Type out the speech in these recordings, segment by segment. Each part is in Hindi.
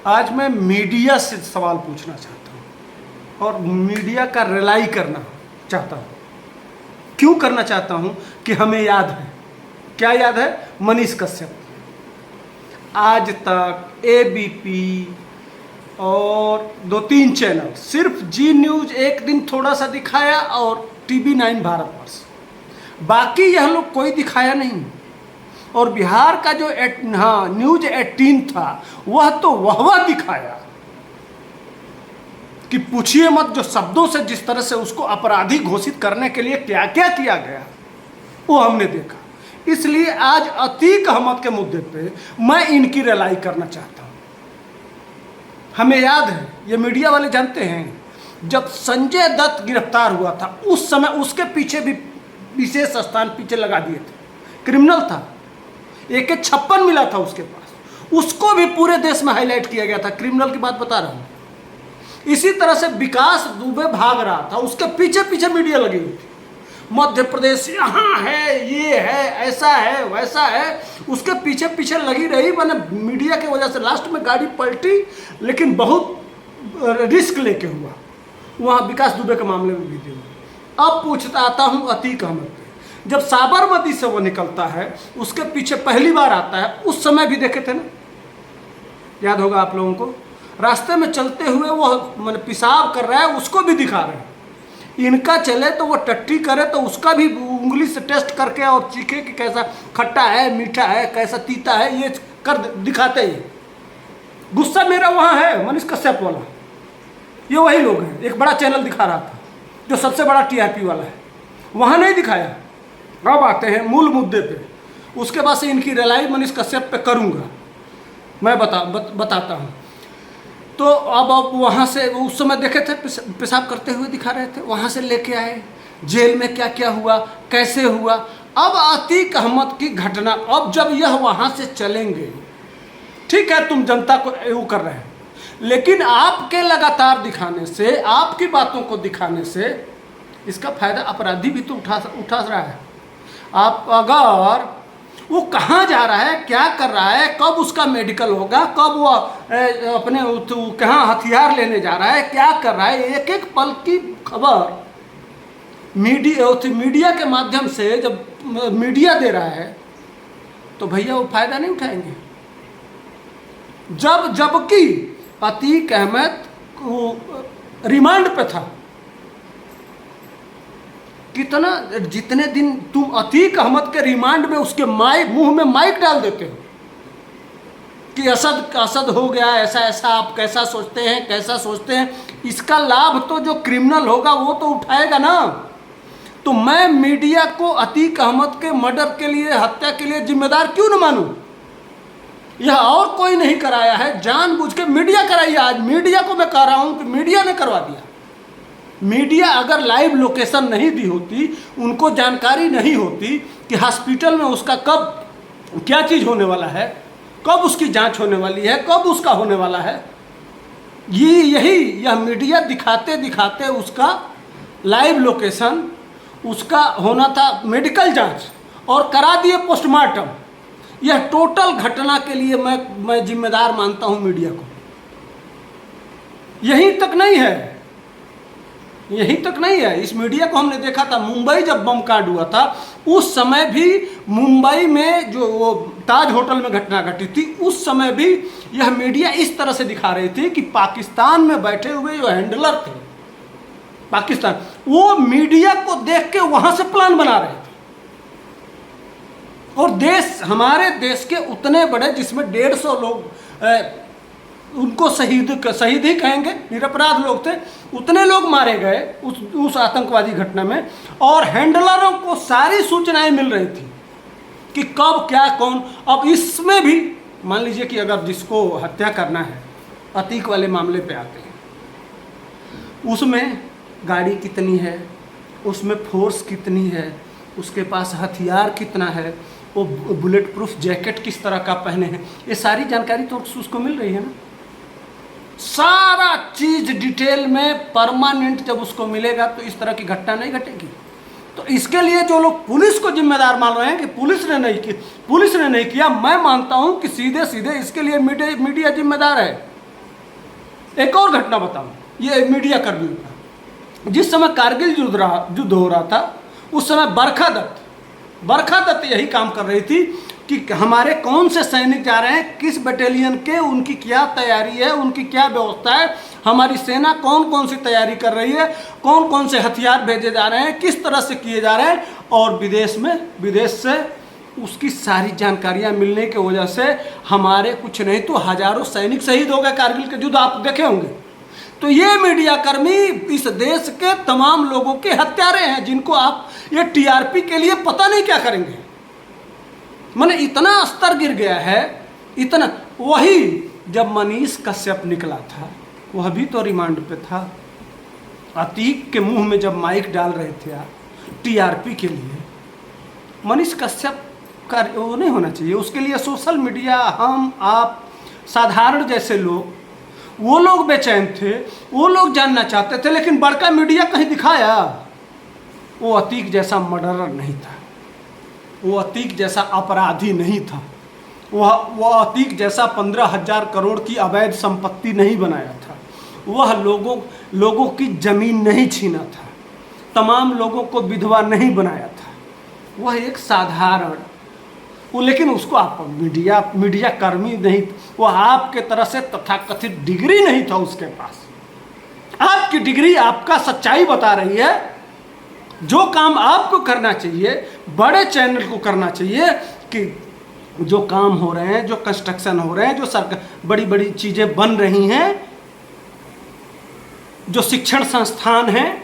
आज मैं मीडिया से सवाल पूछना चाहता हूँ और मीडिया का रिलाई करना चाहता हूँ। क्यों करना चाहता हूँ कि हमें याद है, क्या याद है? मनीष कश्यप, आज तक, एबीपी और 2-3 चैनल, सिर्फ जी न्यूज़ एक दिन थोड़ा सा दिखाया और TV9 भारतवर्ष, बाकी यह लोग कोई दिखाया नहीं। और बिहार का जो न्यूज़ 18 था वह तो वह दिखाया कि पूछिए मत, जो शब्दों से जिस तरह से उसको अपराधी घोषित करने के लिए क्या क्या किया गया वो हमने देखा। इसलिए आज अतीक अहमद के मुद्दे पे मैं इनकी रिलाई करना चाहता हूँ। हमें याद है, ये मीडिया वाले जानते हैं, जब संजय दत्त गिरफ्तार हुआ था उस समय उसके पीछे भी विशेष स्थान पीछे लगा दिए थे। क्रिमिनल था, AK-56 मिला था उसके पास, उसको भी पूरे देश में हाईलाइट किया गया था। क्रिमिनल की बात बता रहा हूँ। इसी तरह से विकास दुबे भाग रहा था, उसके पीछे पीछे मीडिया लगी हुई थी। मध्य प्रदेश यहाँ है, ये है, ऐसा है, वैसा है, उसके पीछे पीछे लगी रही। मैंने मीडिया की वजह से लास्ट में गाड़ी पलटी, लेकिन बहुत रिस्क लेके हुआ। वहाँ विकास दुबे के मामले में भी हुआ। अब पूछता आता हूँ अतीक अहमद पे। जब साबरमती से वो निकलता है, उसके पीछे पहली बार आता है, उस समय भी देखे थे ना, याद होगा आप लोगों को। रास्ते में चलते हुए वो मैंने पेशाब कर रहा है, उसको भी दिखा रहे हैं। इनका चले तो वो टट्टी करे तो उसका भी उंगली से टेस्ट करके और चीखे कि कैसा खट्टा है, मीठा है, कैसा तीता है, ये कर दिखाते ही। गुस्सा मेरा वहाँ है, मनीष कश्यप वाला, ये वही लोग हैं। एक बड़ा चैनल दिखा रहा था जो सबसे बड़ा TRP वाला है, वहाँ नहीं दिखाया। अब आते हैं मूल मुद्दे पे। उसके बाद से इनकी रिलाई मनीष कश्यप पे करूँगा, मैं बताता हूँ। तो अब वहाँ से उस समय देखे थे पेशाब करते हुए दिखा रहे थे, वहाँ से लेके आए जेल में, क्या क्या हुआ, कैसे हुआ। अब अतीक अहमद की घटना, अब जब यह वहाँ से चलेंगे, ठीक है तुम जनता को वो कर रहे हैं, लेकिन आपके लगातार दिखाने से, आपकी बातों को दिखाने से इसका फायदा अपराधी भी तो उठा रहा है। आप अगर वो कहाँ जा रहा है, क्या कर रहा है, कब उसका मेडिकल होगा, कब वो अपने कहाँ हथियार लेने जा रहा है, क्या कर रहा है, एक एक पल की खबर मीडिया के माध्यम से जब मीडिया दे रहा है तो भैया वो फायदा नहीं उठाएंगे। जबकि अतीक अहमद रिमांड पे था, कितना, जितने दिन तुम अतीक अहमद के रिमांड में उसके मुंह में माइक डाल देते हो कि असद हो गया, ऐसा ऐसा, आप कैसा सोचते हैं, कैसा सोचते हैं, इसका लाभ तो जो क्रिमिनल होगा वो तो उठाएगा ना। तो मैं मीडिया को अतीक अहमद के मर्डर के लिए, हत्या के लिए जिम्मेदार क्यों न मानूं? यह और कोई नहीं कराया है, जानबूझ के मीडिया कराई। आज मीडिया को मैं कह रहा हूं कि मीडिया ने करवा दिया। मीडिया अगर लाइव लोकेशन नहीं दी होती, उनको जानकारी नहीं होती कि हॉस्पिटल में उसका कब क्या चीज़ होने वाला है, कब उसकी जांच होने वाली है, कब उसका होने वाला है, यह मीडिया दिखाते दिखाते उसका लाइव लोकेशन, उसका होना था मेडिकल जांच, और करा दिए पोस्टमार्टम। यह टोटल घटना के लिए मैं जिम्मेदार मानता हूं मीडिया को। यहीं तक नहीं है, यहीं तक नहीं है। इस मीडिया को हमने देखा था मुंबई जब बम कांड हुआ था, उस समय भी मुंबई में जो वो ताज होटल में घटना घटी थी, उस समय भी यह मीडिया इस तरह से दिखा रही थी कि पाकिस्तान में बैठे हुए जो हैंडलर थे पाकिस्तान, वो मीडिया को देख के वहां से प्लान बना रहे थे। और देश, हमारे देश के उतने बड़े, जिसमें 150 लोग, उनको शहीद ही कहेंगे, निरपराध लोग थे, उतने लोग मारे गए उस आतंकवादी घटना में। और हैंडलरों को सारी सूचनाएं मिल रही थी कि कब क्या कौन। अब इसमें भी मान लीजिए कि अगर जिसको हत्या करना है, अतीक वाले मामले पे आते हैं, उसमें गाड़ी कितनी है, उसमें फोर्स कितनी है, उसके पास हथियार कितना है, वो बुलेट प्रूफ जैकेट किस तरह का पहने हैं, ये सारी जानकारी तो उसको मिल रही है ना। सारा चीज डिटेल में परमानेंट जब उसको मिलेगा तो इस तरह की घटना नहीं घटेगी। तो इसके लिए जो लोग पुलिस को जिम्मेदार मान रहे हैं कि पुलिस ने नहीं किया, मैं मानता हूं कि सीधे सीधे इसके लिए मीडिया जिम्मेदार है। एक और घटना बताऊं, ये मीडिया कर्मियों का। जिस समय कारगिल युद्ध हो रहा था, उस समय बरखा दत्त यही काम कर रही थी कि हमारे कौन से सैनिक जा रहे हैं, किस बटालियन के, उनकी क्या तैयारी है, उनकी क्या व्यवस्था है, हमारी सेना कौन कौन सी तैयारी कर रही है, कौन कौन से हथियार भेजे जा रहे हैं, किस तरह से किए जा रहे हैं। और विदेश से उसकी सारी जानकारियां मिलने की वजह से हमारे कुछ नहीं तो हजारों सैनिक शहीद हो गए कारगिल के युद्ध, आप देखे होंगे। तो ये मीडिया कर्मी इस देश के तमाम लोगों के हत्यारे हैं, जिनको आप ये टीआरपी के लिए पता नहीं क्या करेंगे। माने इतना स्तर गिर गया है, इतना। वही जब मनीष कश्यप निकला था, वह भी तो रिमांड पे था। अतीक के मुंह में जब माइक डाल रहे थे आप टीआरपी के लिए, मनीष कश्यप का वो नहीं होना चाहिए। उसके लिए सोशल मीडिया, हम आप साधारण जैसे लोग, वो लोग बेचैन थे, वो लोग जानना चाहते थे, लेकिन बड़का मीडिया कहीं दिखाया। वो अतीक जैसा मर्डरर नहीं था, वो अतीक जैसा अपराधी नहीं था, वह अतीक जैसा 15,000 करोड़ की अवैध संपत्ति नहीं बनाया था, वह लोगों की जमीन नहीं छीना था, तमाम लोगों को विधवा नहीं बनाया था। वह एक साधारण, वो, लेकिन उसको आप मीडिया कर्मी नहीं, वो आपके तरह से तथाकथित डिग्री नहीं था उसके पास। आपकी डिग्री आपका सच्चाई बता रही है। जो काम आपको करना चाहिए, बड़े चैनल को करना चाहिए कि जो काम हो रहे हैं, जो कंस्ट्रक्शन हो रहे हैं, जो सरकार बड़ी बड़ी चीज़ें बन रही हैं, जो शिक्षण संस्थान हैं,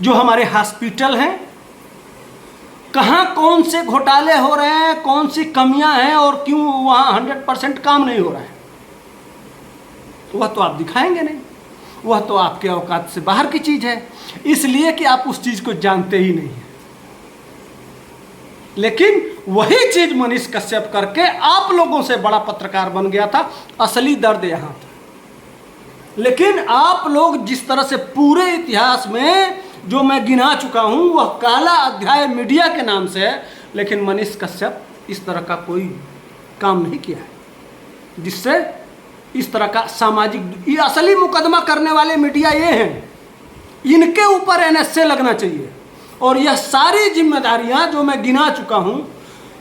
जो हमारे हॉस्पिटल हैं, कहाँ कौन से घोटाले हो रहे हैं, कौन सी कमियां हैं और क्यों वहाँ 100% काम नहीं हो रहा है, वह तो आप दिखाएंगे नहीं। वह तो आपके औकात से बाहर की चीज़ है, इसलिए कि आप उस चीज़ को जानते ही नहीं हैं। लेकिन वही चीज़ मनीष कश्यप करके आप लोगों से बड़ा पत्रकार बन गया था। असली दर्द यहाँ था। लेकिन आप लोग जिस तरह से पूरे इतिहास में जो मैं गिना चुका हूं, वह काला अध्याय मीडिया के नाम से है, लेकिन मनीष कश्यप इस तरह का कोई काम नहीं किया है जिससे इस तरह का सामाजिक, ये असली मुकदमा करने वाले मीडिया ये हैं, इनके ऊपर एनएसए लगना चाहिए। और यह सारी जिम्मेदारियां जो मैं गिना चुका हूं,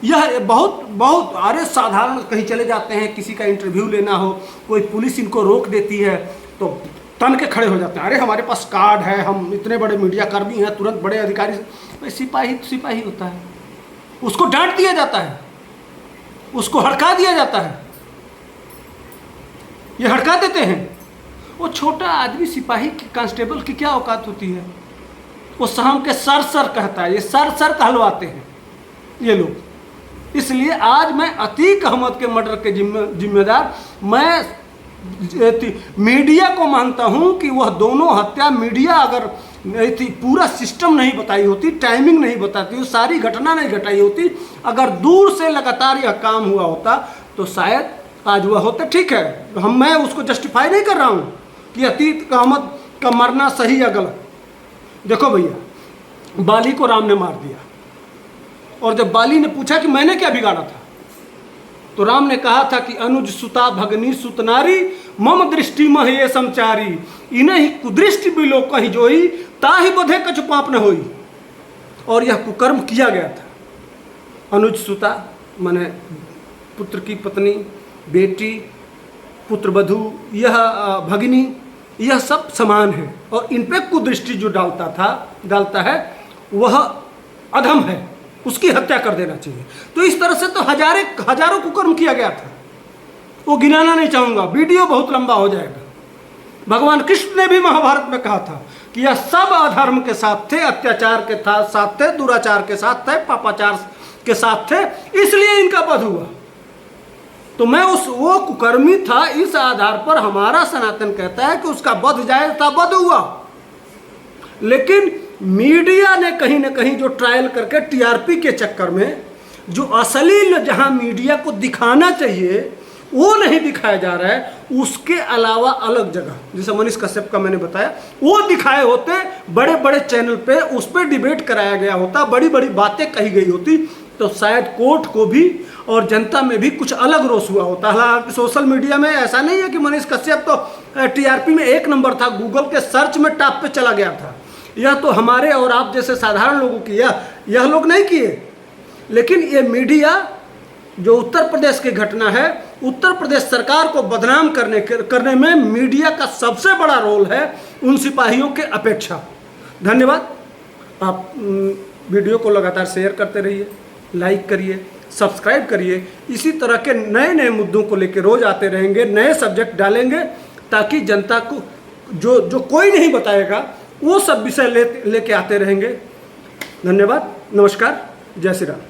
यह बहुत अरे साधारण कहीं चले जाते हैं, किसी का इंटरव्यू लेना हो, कोई पुलिस इनको रोक देती है तो तन के खड़े हो जाते हैं, अरे हमारे पास कार्ड है, हम इतने बड़े मीडिया कर्मी हैं, तुरंत बड़े अधिकारी से। सिपाही होता है, उसको डांट दिया जाता है, उसको हड़का दिया जाता है, ये हड़का देते हैं। वो छोटा आदमी सिपाही की, कांस्टेबल की क्या औकात होती है? वो शाम के सर कहता है, ये सर कहलवाते हैं ये लोग। इसलिए आज मैं अतीक अहमद के मर्डर के जिम्मेदार मैं मीडिया को मानता हूं कि वह दोनों हत्या, मीडिया अगर नहीं थी, पूरा सिस्टम नहीं बताई होती, टाइमिंग नहीं बताती, सारी घटना नहीं घटाई होती, अगर दूर से लगातार यह काम हुआ होता तो शायद आज वह होता। ठीक है, मैं उसको जस्टिफाई नहीं कर रहा हूं कि अतीक अहमद का मरना सही या गलत। देखो भैया, बाली को राम ने मार दिया, और जब बाली ने पूछा कि मैंने क्या बिगाड़ा था, तो राम ने कहा था कि अनुज सुता भगनी सुतनारी मम दृष्टि मह ये समचारी, इन्हें ही कुदृष्टि बिलो कहीं जोई ताहि बधे कछु पाप न होई। और यह कुकर्म किया गया था। अनुज सुता माने पुत्र की पत्नी, बेटी, पुत्रवधू, यह भगिनी, यह सब समान है, और इन पे कुदृष्टि जो डालता है वह अधम है, उसकी हत्या कर देना चाहिए। तो इस तरह से तो हजारों कुकर्म किया गया था, वो गिनाना नहीं चाहूंगा, वीडियो बहुत लंबा हो जाएगा। भगवान कृष्ण ने भी महाभारत में कहा था कि यह सब अधर्म के साथ थे, अत्याचार के साथ थे, दुराचार के साथ थे, पापाचार के साथ थे, इसलिए इनका वध हुआ। तो मैं वो कुकर्मी था, इस आधार पर हमारा सनातन कहता है कि उसका वध जायज था, वध हुआ। लेकिन मीडिया ने कहीं ना कहीं जो ट्रायल करके टीआरपी के चक्कर में जो असली जहां मीडिया को दिखाना चाहिए वो नहीं दिखाया जा रहा है, उसके अलावा अलग जगह, जैसे मनीष कश्यप का मैंने बताया, वो दिखाए होते, बड़े बड़े चैनल पे उस पर डिबेट कराया गया होता, बड़ी बड़ी बातें कही गई होती, तो शायद कोर्ट को भी और जनता में भी कुछ अलग रोष हुआ होता। हालांकि सोशल मीडिया में ऐसा नहीं है कि मनीष कश्यप तो टीआरपी में 1 नंबर था, गूगल के सर्च में टॉप पे चला गया था। यह तो हमारे और आप जैसे साधारण लोगों की यह लोग नहीं किए। लेकिन ये मीडिया जो उत्तर प्रदेश की घटना है, उत्तर प्रदेश सरकार को बदनाम करने में मीडिया का सबसे बड़ा रोल है उन सिपाहियों के अपेक्षा। धन्यवाद। आप वीडियो को लगातार शेयर करते रहिए, लाइक करिए, सब्सक्राइब करिए। इसी तरह के नए नए मुद्दों को लेकर रोज आते रहेंगे, नए सब्जेक्ट डालेंगे, ताकि जनता को जो कोई नहीं बताएगा वो सब विषय लेके आते रहेंगे। धन्यवाद, नमस्कार, जय श्री राम।